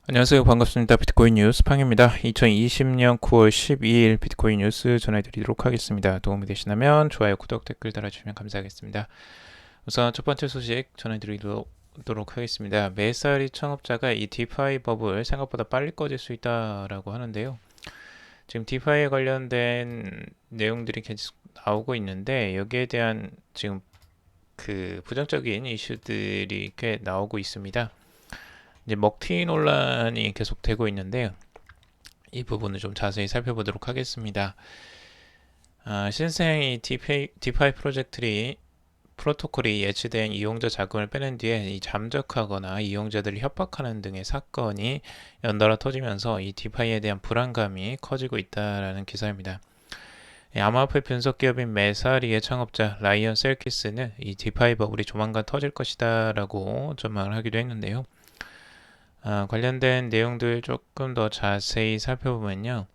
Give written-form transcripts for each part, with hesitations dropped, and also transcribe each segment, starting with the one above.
안녕하세요. 반갑습니다. 비트코인 뉴스 팡입니다. 2020년 9월 12일 비트코인 뉴스 전해드리도록 하겠습니다. 도움이 되시다면 좋아요, 구독, 댓글 달아주시면 감사하겠습니다. 우선 첫 번째 소식 전해드리도록 하겠습니다. 메사리 창업자가 이 디파이 버블 생각보다 빨리 꺼질 수 있다라고 하는데요. 지금 디파이에 관련된 내용들이 계속 나오고 있는데 여기에 대한 지금 그 부정적인 이슈들이 꽤 나오고 있습니다. 이제 먹튀 논란이 계속되고 있는데요. 이 부분을 좀 자세히 살펴보도록 하겠습니다. 신생 디파이 프로토콜이 예치된 이용자 자금을 빼낸 뒤에 이 잠적하거나 이용자들을 협박하는 등의 사건이 연달아 터지면서 이 디파이에 대한 불안감이 커지고 있다라는 기사입니다. 암호화폐 분석 기업인 메사리의 창업자 라이언 셀키스는 이 디파이 버블이 조만간 터질 것이다 라고 전망을 하기도 했는데요. 관련된 내용들 조금 더 자세히 살펴보면요.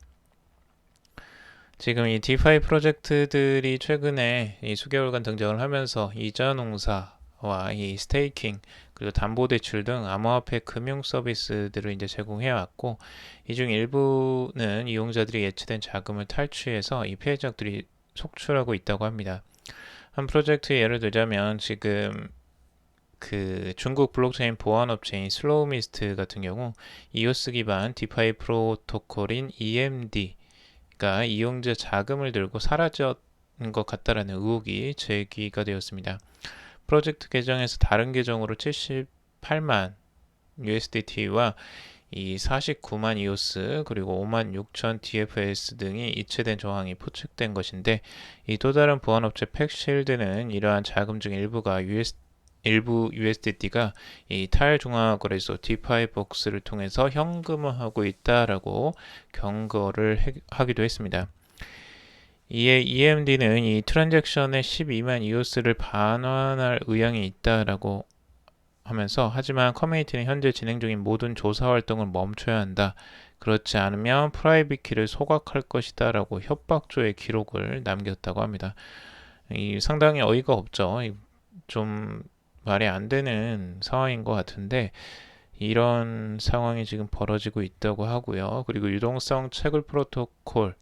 지금 이 디파이 프로젝트들이 최근에 이 수개월간 등장을 하면서 이자농사와 이 스테이킹 그리고 담보대출 등 암호화폐 금융 서비스들을 이제 제공해 왔고, 이 중 일부는 이용자들이 예치된 자금을 탈취해서 이 피해자들이 속출하고 있다고 합니다. 한 프로젝트 예를 들자면 지금 그 중국 블록체인 보안 업체인 슬로우미스트 같은 경우 이오스 기반 디파이 프로토콜인 EMD가 이용자 자금을 들고 사라진 것 같다라는 의혹이 제기가 되었습니다. 프로젝트 계정에서 다른 계정으로 78만 USDT와 이 49만 EOS 그리고 5만 6천 DFS 등이 이체된 정황이 포착된 것인데, 이 또 다른 보안업체 팩실드는 이러한 자금 중 일부 USDT가 이 탈중앙거래소 디파이 복스를 통해서 현금화하고 있다라고 경고를 하기도 했습니다. 이에 EMD는 이 트랜잭션의 12만 EOS를 반환할 의향이 있다라고 하면서, 하지만 커뮤니티는 현재 진행 중인 모든 조사 활동을 멈춰야 한다. 그렇지 않으면 프라이빗 키를 소각할 것이다 라고 협박조의 기록을 남겼다고 합니다. 이 상당히 어이가 없죠. 좀 말이 안 되는 상황인 것 같은데 이런 상황이 지금 벌어지고 있다고 하고요. 그리고 유동성 채굴 프로토콜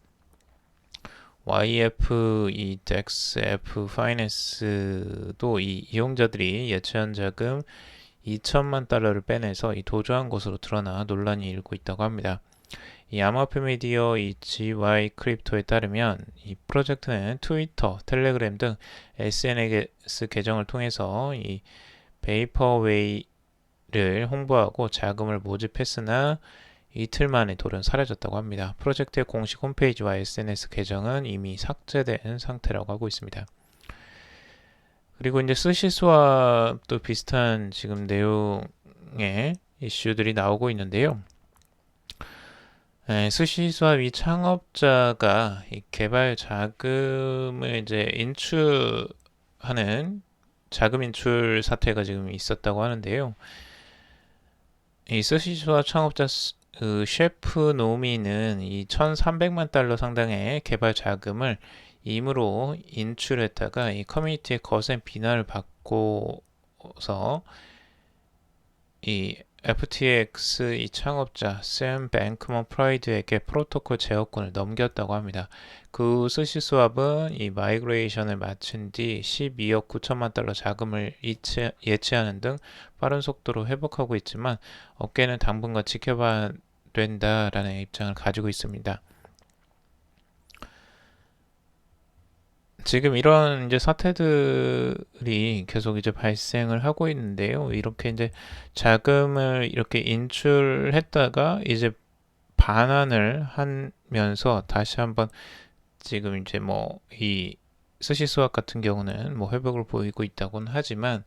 YF, 이 DEXF 파이낸스도 이 이용자들이 예치한 자금 2천만 달러를 빼내서 이 도주한 것으로 드러나 논란이 일고 있다고 합니다. 이 암호화폐 미디어 이 GY 크립토에 따르면 이 프로젝트는 트위터, 텔레그램 등 SNS 계정을 통해서 이 베이퍼웨이를 홍보하고 자금을 모집했으나 이틀 만에 돌연 사라졌다고 합니다. 프로젝트의 공식 홈페이지와 SNS 계정은 이미 삭제된 상태라고 하고 있습니다. 그리고 이제 스시스왑도 비슷한 지금 내용의 이슈들이 나오고 있는데요. 스시스왑 이 창업자가 이 개발 자금을 이제 인출하는 자금 인출 사태가 지금 있었다고 하는데요. 이 스시스왑 창업자 셰프 노미는 이 1,300만 달러 상당의 개발 자금을 임으로 인출했다가 이 커뮤니티의 거센 비난을 받고서 이 FTX 이 창업자 샘 뱅크먼 프라이드에게 프로토콜 제어권을 넘겼다고 합니다. 그 스시스왑은 이 마이그레이션을 마친 뒤 12억 9천만 달러 자금을 예치하는 등 빠른 속도로 회복하고 있지만 업계는 당분간 지켜봐야 된다라는 입장을 가지고 있습니다. 지금 이런 이제 사태들이 계속 이제 발생을 하고 있는데요. 이렇게 이제 자금을 이렇게 인출했다가 이제 반환을 하면서 다시 한번 지금 이제 뭐 이 스시스왑 같은 경우는 뭐 회복을 보이고 있다고는 하지만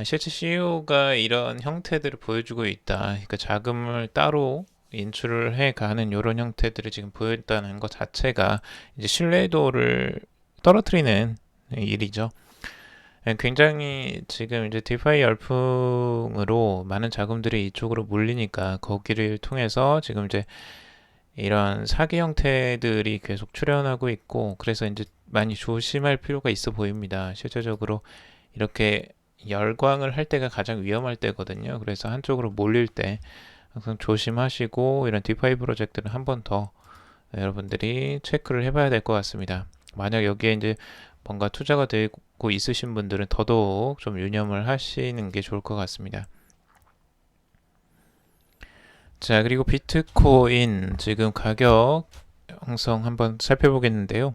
실제 CEO가 이런 형태들을 보여주고 있다. 그러니까 자금을 따로 인출을 해가는 이런 형태들을 지금 보였다는 것 자체가 이제 신뢰도를 떨어뜨리는 일이죠. 굉장히 지금 이제 디파이 열풍으로 많은 자금들이 이쪽으로 몰리니까 거기를 통해서 지금 이제 이런 사기 형태들이 계속 출현하고 있고, 그래서 이제 많이 조심할 필요가 있어 보입니다. 실제적으로 이렇게 열광을 할 때가 가장 위험할 때거든요. 그래서 한쪽으로 몰릴 때 항상 조심하시고 이런 디파이 프로젝트는 한 번 더 여러분들이 체크를 해봐야 될 것 같습니다. 만약 여기에 이제 뭔가 투자가 되고 있으신 분들은 더더욱 좀 유념을 하시는 게 좋을 것 같습니다. 자, 그리고 비트코인 지금 가격 형성 한번 살펴보겠는데요.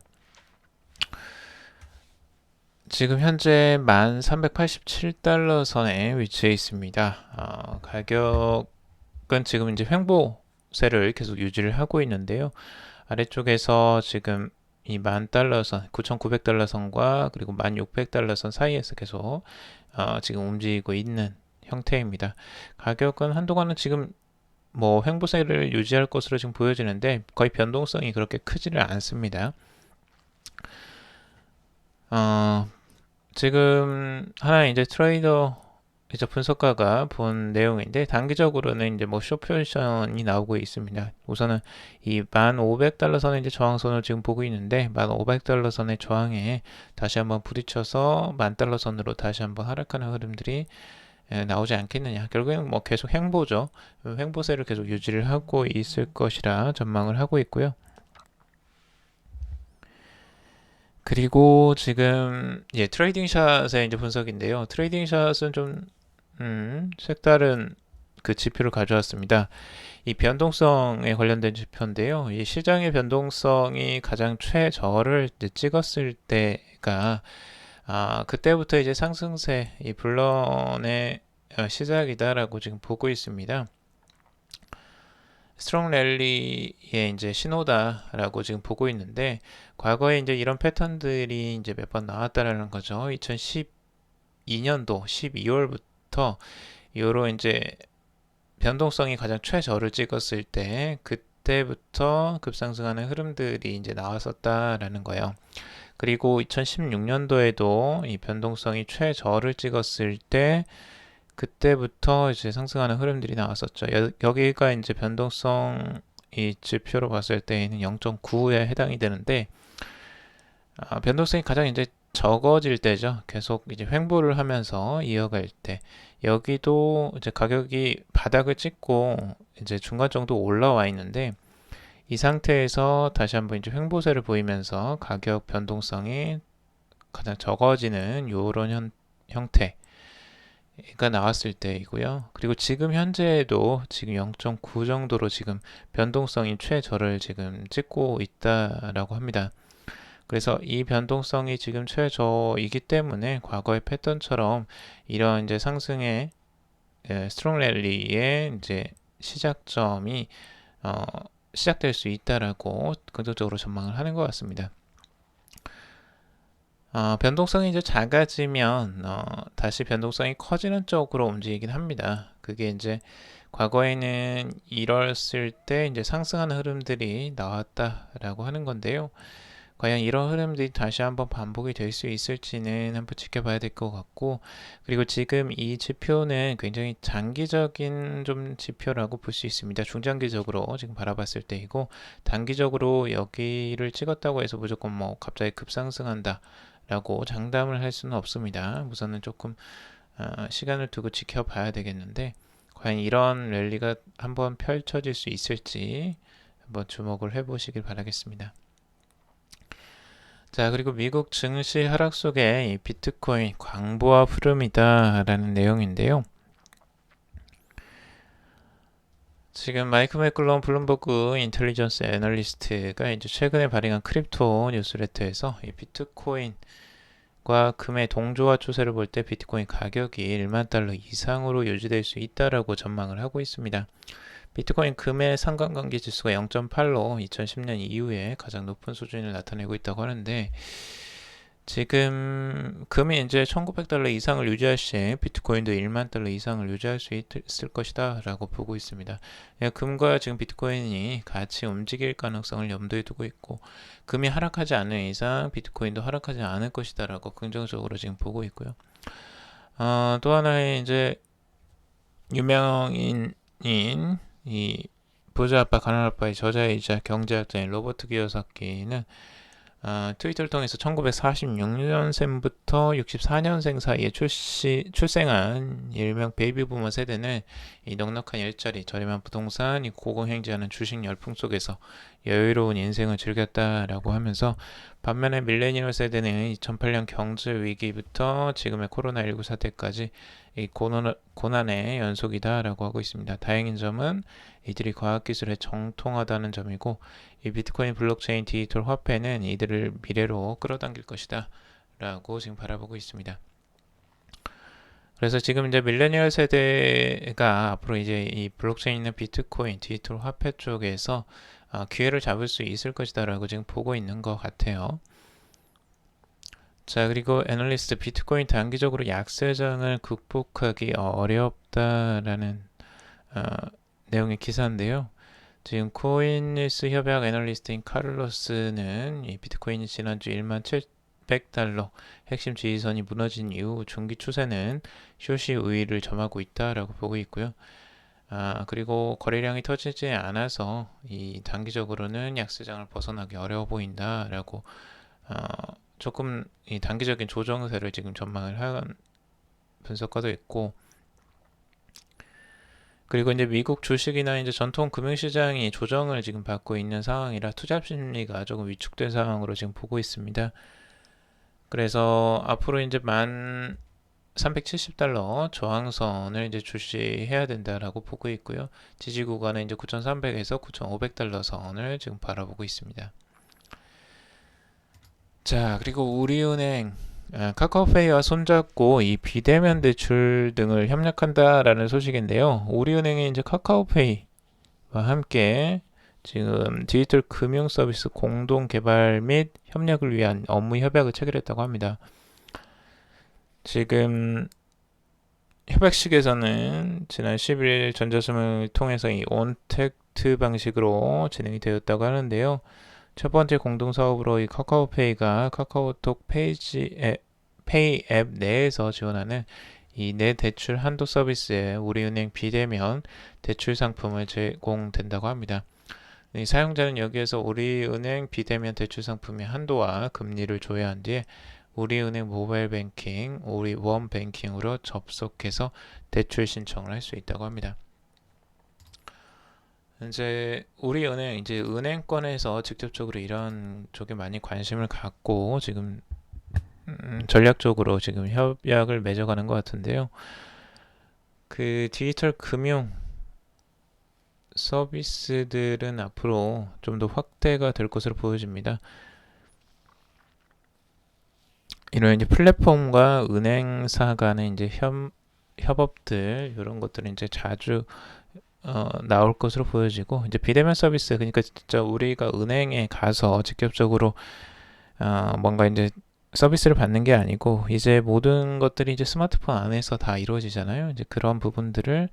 지금 현재 1387달러 선에 위치해 있습니다. 가격은 지금 이제 횡보세를 계속 유지를 하고 있는데요. 아래쪽에서 지금 이 10,000달러 선, 9,900달러 선과 그리고 1,600달러 선 사이에서 계속 지금 움직이고 있는 형태입니다. 가격은 한동안은 지금 뭐 횡보세를 유지할 것으로 지금 보여지는데 거의 변동성이 그렇게 크지를 않습니다. 지금 하나 이제 트레이더 이제 분석가가 본 내용인데 단기적으로는 이제 뭐 숏포지션이 나오고 있습니다. 우선은 이 1,500달러 선의 이제 저항선을 지금 보고 있는데 1,500달러 선의 저항에 다시 한번 부딪혀서 10,000달러 선으로 다시 한번 하락하는 흐름들이 나오지 않겠느냐. 결국에는 뭐 계속 횡보죠. 횡보세를 계속 유지를 하고 있을 것이라 전망을 하고 있고요. 그리고 지금 트레이딩 샷의 이제 분석인데요. 트레이딩 샷은 좀 색다른 그 지표를 가져왔습니다. 이 변동성에 관련된 지표인데요. 이 시장의 변동성이 가장 최저를 이제 찍었을 때가 그때부터 이제 상승세 이 불런의 시작이다라고 지금 보고 있습니다. 스트롱 랠리의 이제 신호다라고 지금 보고 있는데 과거에 이제 이런 패턴들이 이제 몇 번 나왔다라는 거죠. 2012년도 12월부터 요런 이제 변동성이 가장 최저를 찍었을 때 그때부터 급상승하는 흐름들이 이제 나왔었다라는 거예요. 그리고 2016년도에도 이 변동성이 최저를 찍었을 때 그때부터 이제 상승하는 흐름들이 나왔었죠. 여기가 이제 변동성 이 지표로 봤을 때에는 0.9에 해당이 되는데 변동성이 가장 이제 적어질 때죠. 계속 이제 횡보를 하면서 이어갈 때 여기도 이제 가격이 바닥을 찍고 이제 중간 정도 올라와 있는데 이 상태에서 다시 한번 이제 횡보세를 보이면서 가격 변동성이 가장 적어지는 요런 형태가 나왔을 때이고요. 그리고 지금 현재에도 지금 0.9 정도로 지금 변동성이 최저를 지금 찍고 있다라고 합니다. 그래서 이 변동성이 지금 최저이기 때문에 과거의 패턴처럼 이런 이제 상승의 스트롱 랠리의 이제 시작점이 시작될 수 있다라고 긍정적으로 전망을 하는 것 같습니다. 변동성이 이제 작아지면 다시 변동성이 커지는 쪽으로 움직이긴 합니다. 그게 이제 과거에는 이랬을 때 이제 상승하는 흐름들이 나왔다라고 하는 건데요. 과연 이런 흐름들이 다시 한번 반복이 될 수 있을지는 한번 지켜봐야 될 것 같고, 그리고 지금 이 지표는 굉장히 장기적인 좀 지표라고 볼 수 있습니다. 중장기적으로 지금 바라봤을 때이고, 단기적으로 여기를 찍었다고 해서 무조건 뭐 갑자기 급상승한다 라고 장담을 할 수는 없습니다. 우선은 조금 시간을 두고 지켜봐야 되겠는데, 과연 이런 랠리가 한번 펼쳐질 수 있을지 한번 주목을 해보시길 바라겠습니다. 자, 그리고 미국 증시 하락 속에 이 비트코인 광부와 흐름이다 라는 내용인데요. 지금 마이크 매클론 블룸버그 인텔리전스 애널리스트가 이제 최근에 발행한 크립토 뉴스레터에서 이 비트코인과 금의 동조화 추세를 볼 때 비트코인 가격이 1만 달러 이상으로 유지될 수 있다라고 전망을 하고 있습니다. 비트코인 금의 상관관계 지수가 0.8로 2010년 이후에 가장 높은 수준을 나타내고 있다고 하는데 지금 금이 이제 1900달러 이상을 유지할 시 비트코인도 1만 달러 이상을 유지할 수 있을 것이다 라고 보고 있습니다. 금과 지금 비트코인이 같이 움직일 가능성을 염두에 두고 있고 금이 하락하지 않는 이상 비트코인도 하락하지 않을 것이다 라고 긍정적으로 지금 보고 있고요. 또 하나의 이제 유명인인 이 부자 아빠 가난 아빠의 저자이자 경제학자인 로버트 기요사키는 트위터를 통해서 1946년생부터 64년생 사이에 출생한 일명 베이비 부머 세대는 이 넉넉한 일자리, 저렴한 부동산, 이 고공행진하는 주식 열풍 속에서 여유로운 인생을 즐겼다라고 하면서, 반면에 밀레니얼 세대는 2008년 경제 위기부터 지금의 코로나19 사태까지 이 고난의 연속이다라고 하고 있습니다. 다행인 점은 이들이 과학기술에 정통하다는 점이고, 이 비트코인, 블록체인, 디지털 화폐는 이들을 미래로 끌어당길 것이다 라고 지금 바라보고 있습니다. 그래서 지금 이제 밀레니얼 세대가 앞으로 이제 이 블록체인이나 비트코인, 디지털 화폐 쪽에서 기회를 잡을 수 있을 것이다 라고 지금 보고 있는 것 같아요. 자, 그리고 애널리스트, 비트코인 단기적으로 약세장을 극복하기 어렵다라는 내용의 기사인데요. 지금 코인뉴스 협약 애널리스트인 카를로스는 이 비트코인이 지난주 17,700달러 핵심 지지선이 무너진 이후 중기 추세는 숏이 우위를 점하고 있다라고 보고 있고요. 그리고 거래량이 터지지 않아서 이 단기적으로는 약세장을 벗어나기 어려워 보인다라고 조금 이 단기적인 조정세를 지금 전망을 한 분석가도 있고, 그리고 이제 미국 주식이나 이제 전통 금융시장이 조정을 지금 받고 있는 상황이라 투자 심리가 조금 위축된 상황으로 지금 보고 있습니다. 그래서 앞으로 이제 1,370달러 저항선을 이제 주시해야 된다라고 보고 있고요. 지지 구간은 이제 9,300에서 9,500달러 선을 지금 바라보고 있습니다. 자, 그리고 우리은행 카카오페이와 손잡고 이 비대면 대출 등을 협력한다라는 소식인데요. 우리은행이 이제 카카오페이와 함께 지금 디지털 금융 서비스 공동 개발 및 협력을 위한 업무 협약을 체결했다고 합니다. 지금 협약식에서는 지난 10일 전자수문을 통해서 이 온택트 방식으로 진행이 되었다고 하는데요. 첫 번째 공동 사업으로 이 카카오페이가 카카오톡 페이 앱 내에서 지원하는 이 내 대출 한도 서비스에 우리은행 비대면 대출 상품을 제공된다고 합니다. 이 사용자는 여기에서 우리은행 비대면 대출 상품의 한도와 금리를 조회한 뒤에 우리은행 모바일 뱅킹, 우리원 뱅킹으로 접속해서 대출 신청을 할 수 있다고 합니다. 이제 우리은행, 이제 은행권에서 직접적으로 이런 쪽에 많이 관심을 갖고 지금 전략적으로 지금 협약을 맺어가는 것 같은데요. 그 디지털 금융 서비스들은 앞으로 좀 더 확대가 될 것으로 보여집니다. 이런 이제 플랫폼과 은행사 간의 이제 협업들, 이런 것들은 이제 자주 나올 것으로 보여지고, 이제 비대면 서비스, 그러니까 진짜 우리가 은행에 가서 직접적으로 뭔가 이제 서비스를 받는 게 아니고, 이제 모든 것들이 이제 스마트폰 안에서 다 이루어지잖아요. 이제 그런 부분들을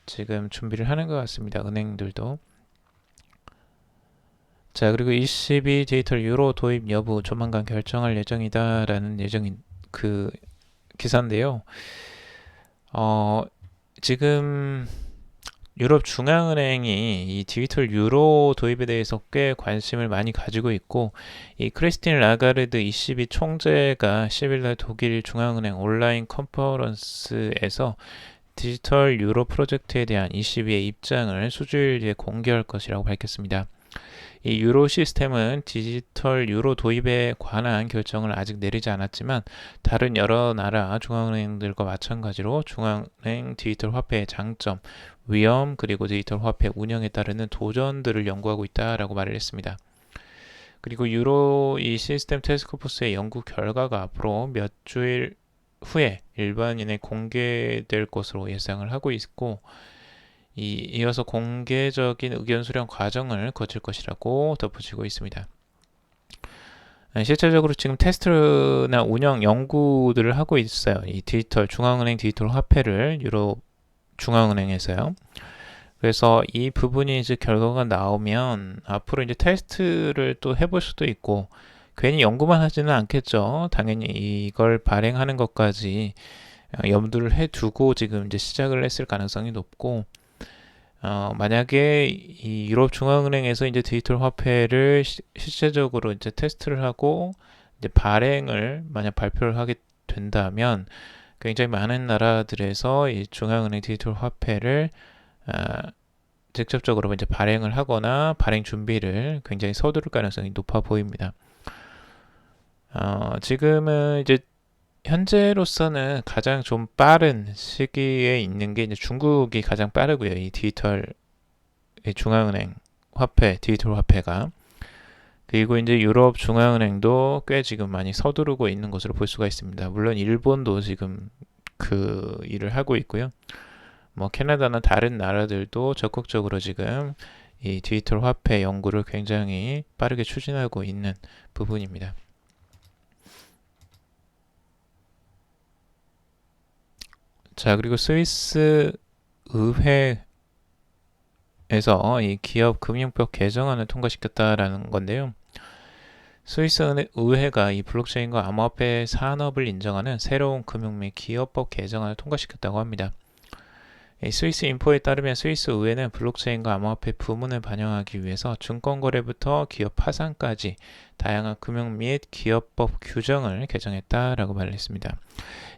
지금 준비를 하는 것 같습니다. 은행들도. 자, 그리고 ECB 디지털 유로 도입 여부 조만간 결정할 예정이다라는 그 기사인데요. 지금 유럽 중앙은행이 이 디지털 유로 도입에 대해서 꽤 관심을 많이 가지고 있고, 이 크리스틴 라가르드 ECB 총재가 10일날 독일 중앙은행 온라인 컨퍼런스에서 디지털 유로 프로젝트에 대한 ECB의 입장을 수주일 뒤에 공개할 것이라고 밝혔습니다. 이 유로 시스템은 디지털 유로 도입에 관한 결정을 아직 내리지 않았지만, 다른 여러 나라 중앙은행들과 마찬가지로 중앙은행 디지털 화폐의 장점, 위험, 그리고 디지털 화폐 운영에 따르는 도전들을 연구하고 있다라고 말을 했습니다. 그리고 유로 이 시스템 태스크포스의 연구 결과가 앞으로 몇 주일 후에 일반인에 공개될 것으로 예상을 하고 있고, 이어서 공개적인 의견 수렴 과정을 거칠 것이라고 덧붙이고 있습니다. 실질적으로 지금 테스트나 운영 연구들을 하고 있어요. 이 디지털 중앙은행 디지털 화폐를 유럽 중앙은행에서요. 그래서 이 부분이 이제 결과가 나오면 앞으로 이제 테스트를 또 해볼 수도 있고, 괜히 연구만 하지는 않겠죠. 당연히 이걸 발행하는 것까지 염두를 해두고 지금 이제 시작을 했을 가능성이 높고, 만약에 이 유럽 중앙은행에서 이제 디지털 화폐를 실제적으로 이제 테스트를 하고 이제 발행을 만약 발표를 하게 된다면 굉장히 많은 나라들에서 이 중앙은행 디지털 화폐를 직접적으로 이제 발행을 하거나 발행 준비를 굉장히 서두를 가능성이 높아 보입니다. 지금은 이제 현재로서는 가장 좀 빠른 시기에 있는 게 이제 중국이 가장 빠르고요. 이 디지털 중앙은행 화폐, 디지털 화폐가. 그리고 이제 유럽 중앙은행도 꽤 지금 많이 서두르고 있는 것으로 볼 수가 있습니다. 물론 일본도 지금 그 일을 하고 있고요. 뭐 캐나다나 다른 나라들도 적극적으로 지금 이 디지털 화폐 연구를 굉장히 빠르게 추진하고 있는 부분입니다. 자, 그리고 스위스 의회에서 이 기업 금융법 개정안을 통과시켰다라는 건데요. 스위스 의회가 이 블록체인과 암호화폐 산업을 인정하는 새로운 금융 및 기업법 개정안을 통과시켰다고 합니다. 스위스 인포에 따르면 스위스 의회는 블록체인과 암호화폐 부문을 반영하기 위해서 증권거래부터 기업 파산까지 다양한 금융 및 기업법 규정을 개정했다라고 말했습니다.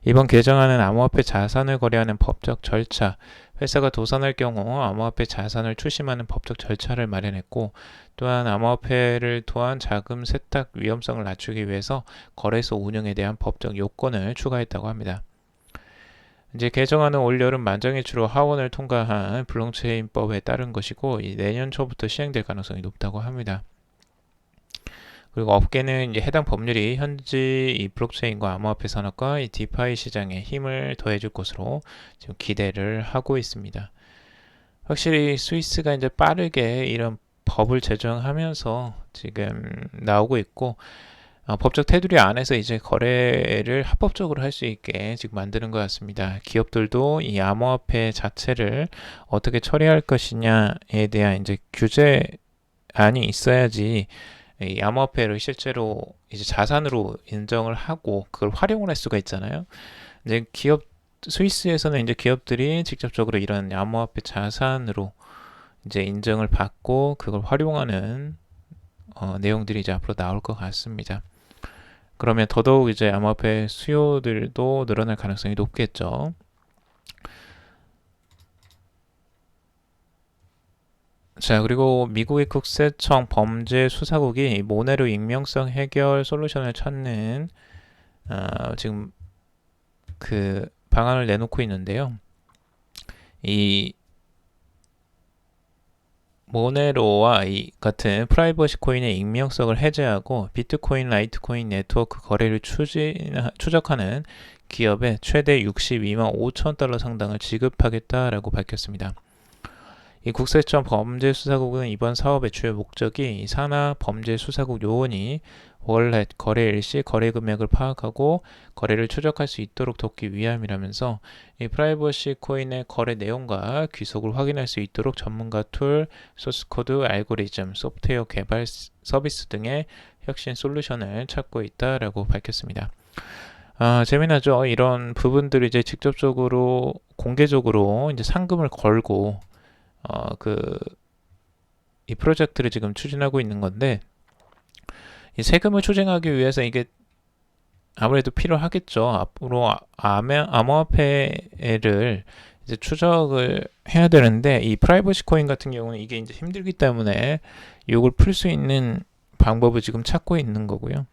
이번 개정안은 암호화폐 자산을 거래하는 법적 절차, 회사가 도산할 경우 암호화폐 자산을 추심하는 법적 절차를 마련했고, 또한 암호화폐를 통한 자금 세탁 위험성을 낮추기 위해서 거래소 운영에 대한 법적 요건을 추가했다고 합니다. 이제 개정안은 올여름 만장일치로 하원을 통과한 블록체인법에 따른 것이고, 내년 초부터 시행될 가능성이 높다고 합니다. 그리고 업계는 이제 해당 법률이 현지 이 블록체인과 암호화폐 산업과 이 디파이 시장에 힘을 더해줄 것으로 지금 기대를 하고 있습니다. 확실히 스위스가 이제 빠르게 이런 법을 제정하면서 지금 나오고 있고, 법적 테두리 안에서 이제 거래를 합법적으로 할 수 있게 지금 만드는 것 같습니다. 기업들도 이 암호화폐 자체를 어떻게 처리할 것이냐에 대한 이제 규제안이 있어야지 이 암호화폐를 실제로 이제 자산으로 인정을 하고 그걸 활용을 할 수가 있잖아요. 이제 스위스에서는 이제 기업들이 직접적으로 이런 암호화폐 자산으로 이제 인정을 받고 그걸 활용하는 내용들이 이제 앞으로 나올 것 같습니다. 그러면 더더욱 이제 암호화폐 수요들도 늘어날 가능성이 높겠죠. 자, 그리고 미국의 국세청 범죄수사국이 모네로 익명성 해결 솔루션을 찾는 지금 그 방안을 내놓고 있는데요. 이 모네로와 이 같은 프라이버시 코인의 익명성을 해제하고 비트코인, 라이트코인 네트워크 거래를 추적하는 기업에 최대 62만 5천 달러 상당을 지급하겠다라고 밝혔습니다. 이 국세청 범죄수사국은 이번 사업의 주요 목적이 산하 범죄수사국 요원이 월렛 거래 일시 거래 금액을 파악하고 거래를 추적할 수 있도록 돕기 위함이라면서 이 프라이버시 코인의 거래 내용과 귀속을 확인할 수 있도록 전문가 툴, 소스코드, 알고리즘, 소프트웨어 개발 서비스 등의 혁신 솔루션을 찾고 있다라고 밝혔습니다. 재미나죠. 이런 부분들을 이제 직접적으로 공개적으로 이제 상금을 걸고 이 프로젝트를 지금 추진하고 있는 건데, 이 세금을 추징하기 위해서 이게 아무래도 필요하겠죠. 앞으로 암호화폐를 이제 추적을 해야 되는데, 이 프라이버시 코인 같은 경우는 이게 이제 힘들기 때문에 이걸 풀 수 있는 방법을 지금 찾고 있는 거고요.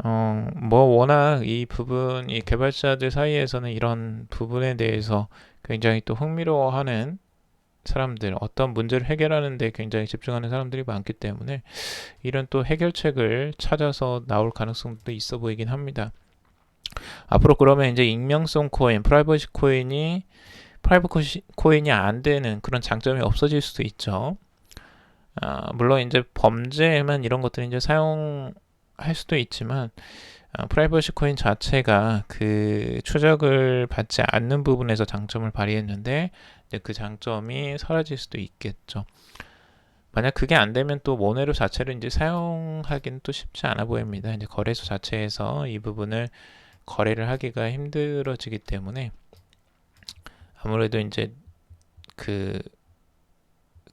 뭐 워낙 이 부분, 이 개발자들 사이에서는 이런 부분에 대해서 굉장히 또 흥미로워하는 사람들, 어떤 문제를 해결하는 데 굉장히 집중하는 사람들이 많기 때문에 이런 또 해결책을 찾아서 나올 가능성도 있어 보이긴 합니다. 앞으로 그러면 이제 익명성 코인, 프라이버시 코인이 안 되는 그런 장점이 없어질 수도 있죠. 물론 이제 범죄에만 이런 것들이 이제 사용할 수도 있지만, 프라이버시 코인 자체가 그 추적을 받지 않는 부분에서 장점을 발휘했는데, 이제 그 장점이 사라질 수도 있겠죠. 만약 그게 안 되면 또 모네로 자체를 이제 사용하기는 또 쉽지 않아 보입니다. 이제 거래소 자체에서 이 부분을 거래를 하기가 힘들어지기 때문에 아무래도 이제 그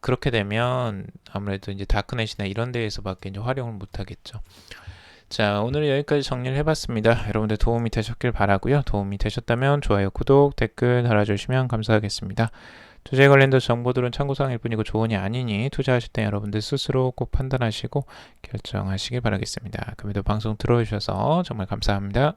그렇게 되면 아무래도 이제 다크넷이나 이런 데에서밖에 이제 활용을 못 하겠죠. 자, 오늘 여기까지 정리를 해봤습니다. 여러분들 도움이 되셨길 바라고요. 도움이 되셨다면 좋아요, 구독, 댓글 달아주시면 감사하겠습니다. 투자에 관련된 정보들은 참고사항일 뿐이고 조언이 아니니 투자하실 때 여러분들 스스로 꼭 판단하시고 결정하시길 바라겠습니다. 그럼에도 방송 들어주셔서 정말 감사합니다.